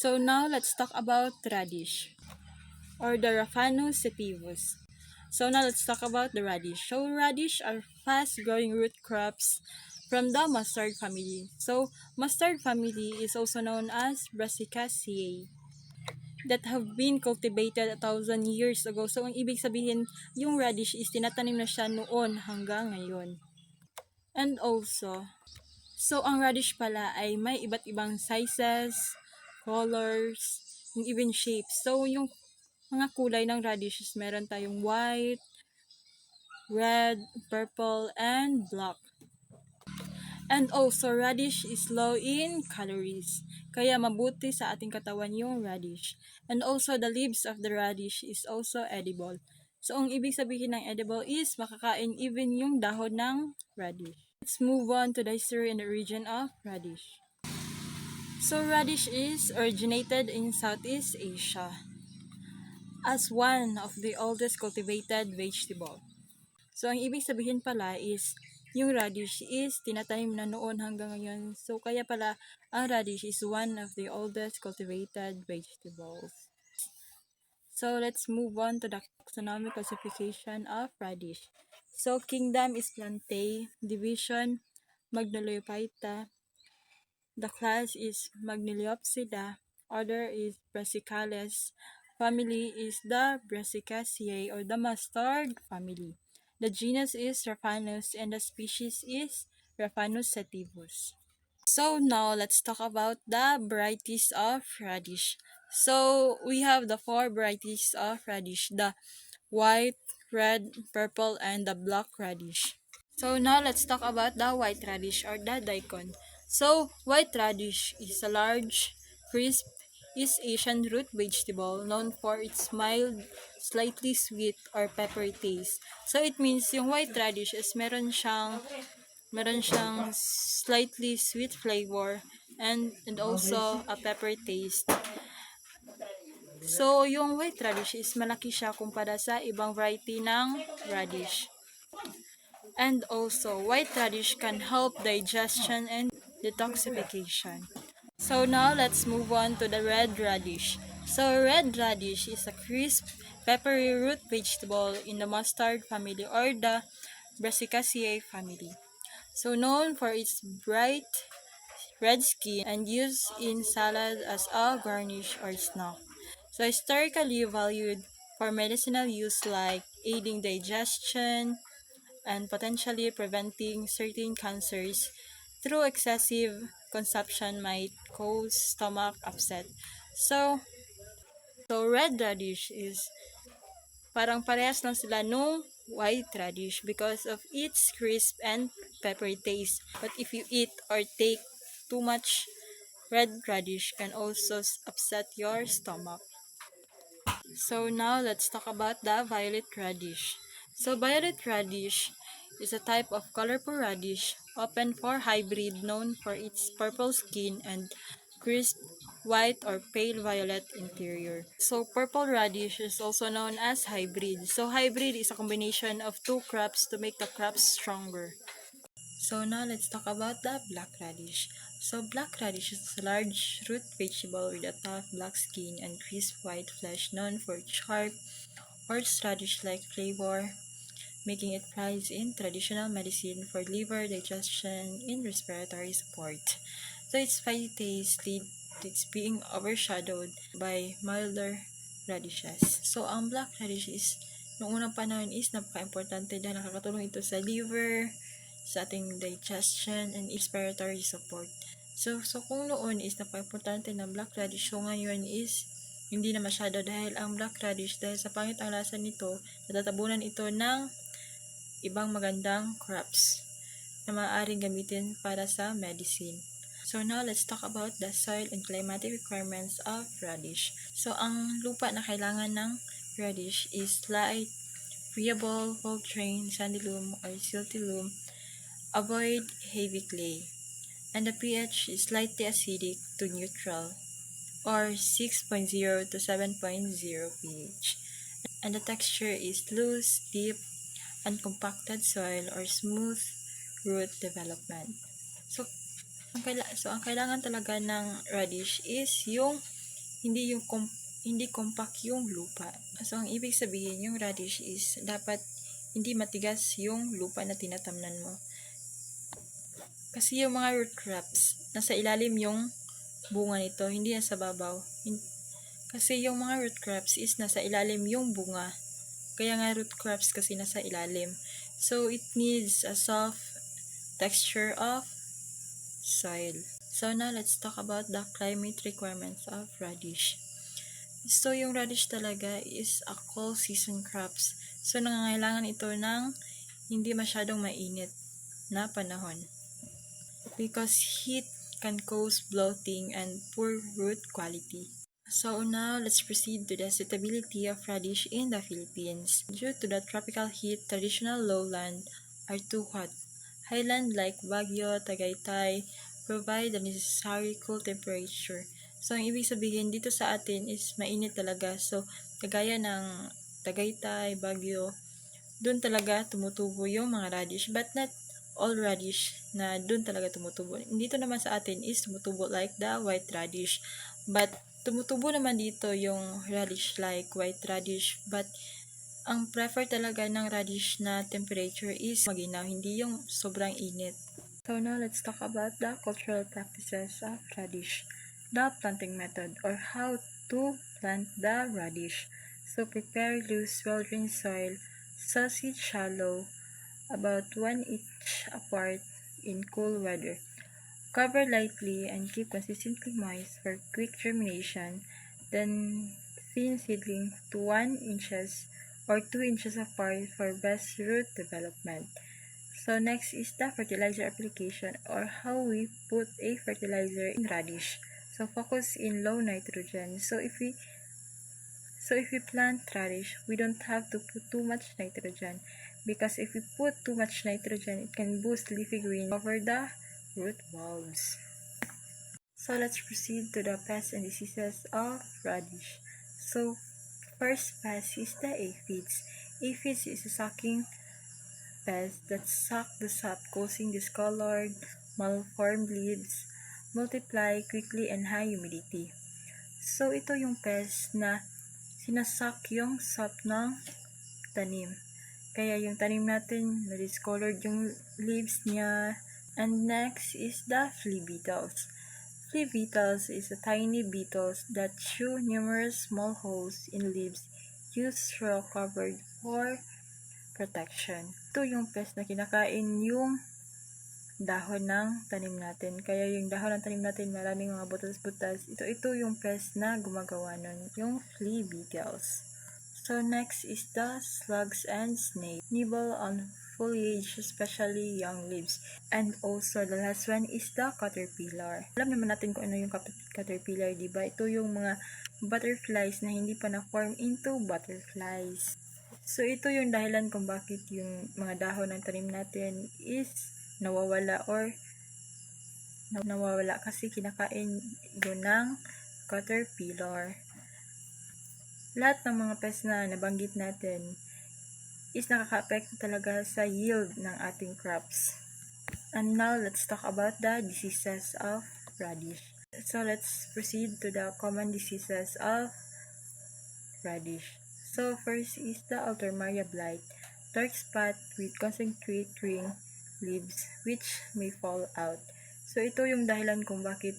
So now let's talk about radish or the Raphanus sativus. So now let's talk about the radish. So radish are fast-growing root crops from the mustard family. So mustard family is also known as Brassicaceae that have been cultivated 1,000 years ago. So ang ibig sabihin, yung radish is tinatanim na siya noon hanggang ngayon. And also, so ang radish pala ay may iba't ibang sizes, colors, and even shapes. So yung mga kulay ng radish is meron tayong white, red, purple, and black. And also, radish is low in calories. Kaya mabuti sa ating katawan yung radish. And also, the leaves of the radish is also edible. So, ang ibig sabihin ng edible is makakain even yung dahon ng radish. Let's move on to the history and the origin of radish. So, radish is originated in Southeast Asia as one of the oldest cultivated vegetable. So, ang ibig sabihin pala is, yung radish is tinatanim na noon hanggang ngayon. So, kaya pala, ang radish is one of the oldest cultivated vegetables. So, let's move on to the taxonomic classification of radish. So, kingdom is Plantae, division Magnoliophyta, the class is Magnoliopsida, order is Brassicales, family is the Brassicaceae or the mustard family. The genus is Raphanus and the species is Raphanus sativus. So now let's talk about the varieties of radish. So we have the 4 varieties of radish, the white, red, purple, and the black radish. So now let's talk about the white radish or the daikon. So white radish is a large, crisp, East Asian root vegetable known for its mild, slightly sweet or peppery taste. So it means yung white radish is meron siyang slightly sweet flavor and also a peppery taste. So yung white radish is malaki siya kumpara sa ibang variety ng radish. And also, white radish can help digestion and detoxification. So now let's move on to the red radish. So red radish is a crisp, peppery root vegetable in the mustard family or the Brassicaceae family. So known for its bright red skin and used in salad as a garnish or snack. So historically valued for medicinal use like aiding digestion, and potentially preventing certain cancers through excessive consumption might cause stomach upset. So, red radish is parang parehas lang sila nung white radish because of its crisp and peppery taste. But if you eat or take too much red radish can also upset your stomach. So now let's talk about the violet radish. So violet radish is a type of colorful radish, often for hybrid, known for its purple skin and crisp white or pale violet interior. So purple radish is also known as hybrid. So hybrid is a combination of two crops to make the crops stronger. So now let's talk about the black radish. So black radish is a large root vegetable with a tough black skin and crisp white flesh known for its sharp horseradish-like flavor, making it prized in traditional medicine for liver digestion and respiratory support. So its spicy taste lead to its being overshadowed by milder radishes. So ang black radish is noong unang panahon is napaka-importante dahil nakakatulong ito sa liver, sa ating digestion and respiratory support. So kung noon is napaka-importante ng black radish, so ngayon is hindi na masyado dahil ang black radish, dahil sa pangit ang lasa nito, natatabunan ito ng ibang magandang crops na maaaring gamitin para sa medicine. So now let's talk about the soil and climatic requirements of radish. So ang lupa na kailangan ng radish is light, friable, well-drained, sandy loam or silty loam. Avoid heavy clay. And the pH is slightly acidic to neutral or 6.0 to 7.0 pH. And the texture is loose, deep, uncompacted soil or smooth root development. So ang kailangan talaga ng radish is yung hindi compact yung lupa. So ang ibig sabihin yung radish is dapat hindi matigas yung lupa na tinatamnan mo. Kasi yung mga root crops, nasa ilalim yung bunga nito, hindi nasa babaw. Kasi yung mga root crops is nasa ilalim yung bunga. Kaya nga root crops kasi nasa ilalim. So it needs a soft texture of soil. So now let's talk about the climate requirements of radish. So yung radish talaga is a cool season crops. So nangangailangan ito ng hindi masyadong mainit na panahon. Because heat can cause bloating and poor root quality. So now let's proceed to the suitability of radish in the Philippines. Due to the tropical heat, traditional lowland are too hot. Highland like Baguio, Tagaytay provide the necessary cool temperature. So ang ibig sabihin dito sa atin is mainit talaga. So kagaya ng Tagaytay, Baguio, doon talaga tumutubo yung mga radish, but not all radish na doon talaga tumutubo. Dito naman sa atin is tumutubo like the white radish, but tumutubo naman dito yung radish like white radish, but ang prefer talaga ng radish na temperature is maginaw, hindi yung sobrang init. So now let's talk about the cultural practices of radish. The planting method or how to plant the radish. So prepare loose well-drained soil, sow seed shallow, about 1 inch apart in cool weather. Cover lightly and keep consistently moist for quick germination. Then thin seedling to 1 inches or 2 inches apart for best root development. So next is the fertilizer application or how we put a fertilizer in radish. So focus in low nitrogen. So if we plant radish, we don't have to put too much nitrogen, because if we put too much nitrogen, it can boost leafy green over the root bulbs. So let's proceed to the pests and diseases of radish. So first pest is the aphids. Aphids is a sucking pest that suck the sap, causing discolored, malformed leaves, multiply quickly and high humidity. So ito yung pest na sinasak yung sap ng tanim. Kaya yung tanim natin, na-discolored yung leaves niya. And next is the flea beetles. Flea beetles is a tiny beetles that chew numerous small holes in leaves, use straw covered for protection. Ito yung pest na kinakain yung dahon ng tanim natin. Kaya yung dahon ng tanim natin, maraming mga butas-butas. Ito yung pest na gumagawa nun, yung flea beetles. So next is the slugs and snakes. Nibble on foliage, especially young leaves. And also the last one is the caterpillar. Alam naman natin kung ano yung caterpillar, diba? Ito yung mga butterflies na hindi pa na-form into butterflies. So ito yung dahilan kung bakit yung mga dahon ng tanim natin is nawawala kasi kinakain yun ng caterpillar. Lahat ng mga pest na nabanggit natin is nakaka-apekto talaga sa yield ng ating crops. And now, let's talk about the diseases of radish. So, let's proceed to the common diseases of radish. So, first is the Alternaria blight. Dark spot with concentrate ring leaves which may fall out. So, ito yung dahilan kung bakit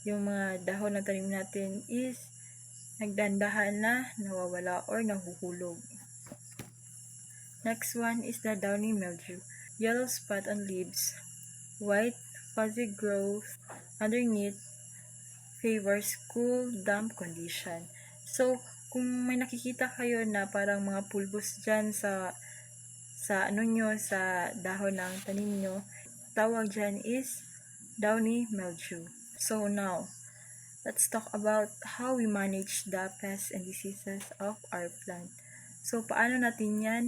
yung mga dahon ng tanim natin is nagdandahan na nawawala or nahuhulog. Next one is the downy mildew. Yellow spot on leaves, white fuzzy growth underneath, favors cool, damp condition. So, kung may nakikita kayo na parang mga pulbos dyan sa dahon ng tanim nyo, tawag dyan is downy mildew. So now, let's talk about how we manage the pests and diseases of our plant. So, paano natin yan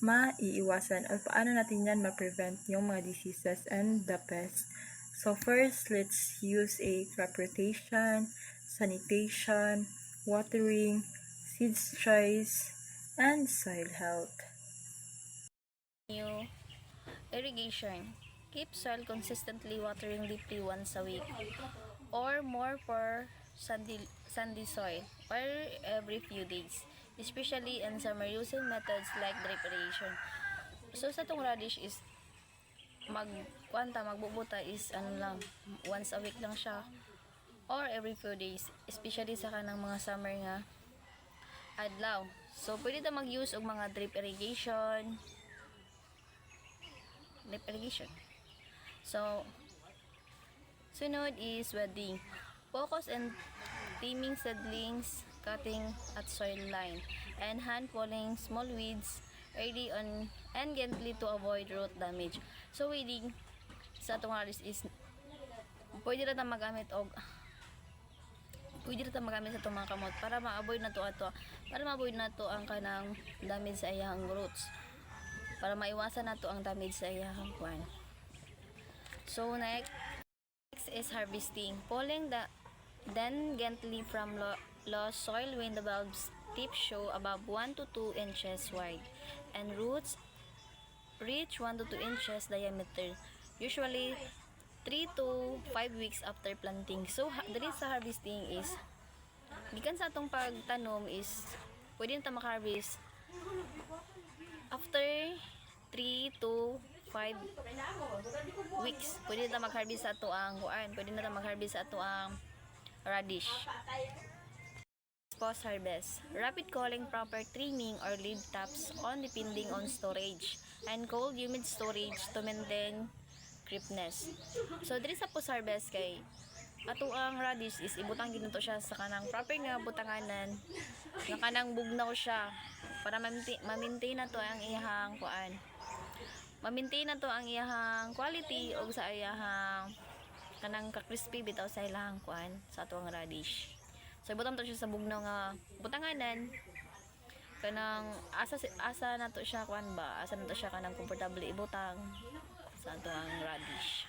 maiiwasan o paano natin yan ma-prevent yung mga diseases and the pests. So, first, let's use a crop rotation, sanitation, watering, seeds choice, and soil health. New irrigation. Keep soil consistently watering deeply once a week or more per sandy soil or every few days, especially in summer using methods like drip irrigation. So sa tong radish is magbubuta is ano lang, once a week lang siya or every few days, especially sa kanang mga summer nga adlaw. So pwede ta mag-use og mga drip irrigation. So sunod is weeding. Focus on trimming seedlings, cutting at soil line, and hand pulling small weeds early on and gently to avoid root damage. So weeding sa atong radish is pwede ra ta magamit og sa itong mga kamot para ma-avoid na to ang kanang damage sa iyang roots, para maiwasan na to ang damage sa iyang kwan. So next is harvesting. Pulling then gently from loose soil when the bulbs tips show above 1 to 2 inches wide and roots reach 1 to 2 inches diameter, usually 3 to 5 weeks after planting. So diri sa harvesting is gikan sa atong pagtanom is pwede na ta maka-harvest after 3 to 5 weeks. Pwede na ta mag-harvest sa ato ang radish. Post harvest. Rapid culling, proper trimming or leaf tops on depending on storage, and cold humid storage to maintain crispness. So diri sa post harvest kay ato ang radish is ibutang ginuto siya sa kanang proper nga butanganan, nga kanang bugnaw siya para ma-maintain na to ang iyang kuan. Ma-maintain na to ang iyang quality og sa iyang kanang ka-crispy bitaw sa ilang kuan sa ato ang radish. So ibutang to siya sa bugnaw nga butanganan kanang asa na to siya kuan ba, asa na to siya kanang komportable ibutang sa ato ang radish.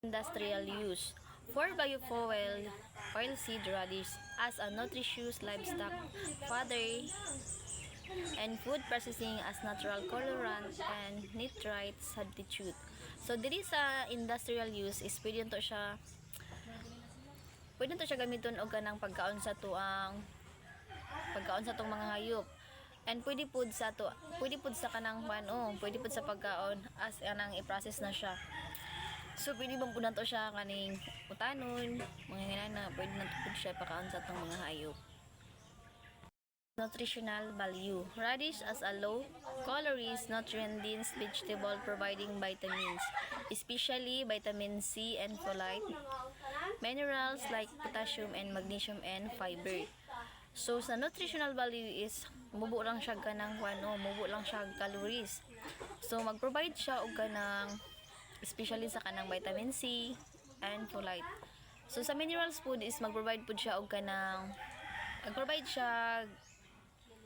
Industrial use. For biofuel, oilseed radish as a nutritious livestock fodder and food processing as natural colorant and nitrite substitute. So diri sa industrial use is pwede to siya gamiton og kanang pagkaon sa tong mga hayop. And pwede pud sa kanang pwede pud sa pagkaon as anang i-process na siya. So pwede bang pud nato siya kaning utanon, mga hinana, pwede nato pud siya pakaon sa tong mga hayop. Nutritional value. Radish as a low calories, nutrient-dense vegetable providing vitamins, especially vitamin C and folate, minerals like potassium and magnesium and fiber. So sa nutritional value is mubo lang siya calories. So mag-provide siya og kanang especially sa kanang vitamin C and folate. So sa minerals food is mag-provide siya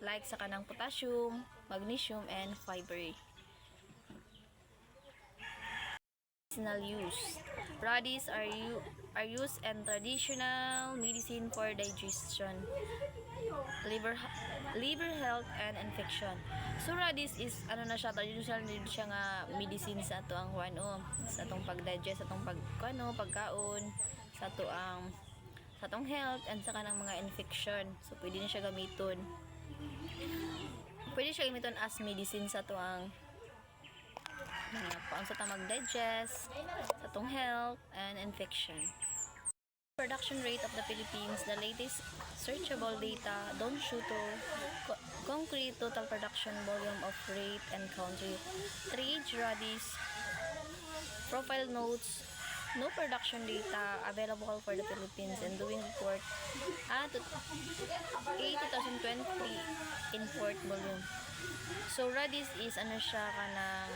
like sa kanang potassium, magnesium and fiber. Medicinal use. Radish are used in traditional medicine for digestion, liver health and infection. So radish is traditional siya nga medicine sa ato ang sa atong pag-digest, sa atong pagkaon, sa atong health and sa kanang mga infection. So pwede na siya gamiton. As medicine sa ato ang paano sa mag-digest, sa atong health and infection. Production rate of the Philippines, the latest searchable data don't show to concrete total production volume of rate and country. Trade radish profile notes no production data available for the Philippines and doing report at 2020 import volume. So radish is siya kanang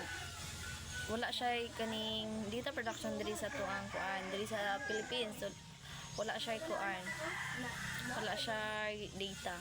wala siya kaning data production diri sa tuang diri sa Philippines. So wala siya data.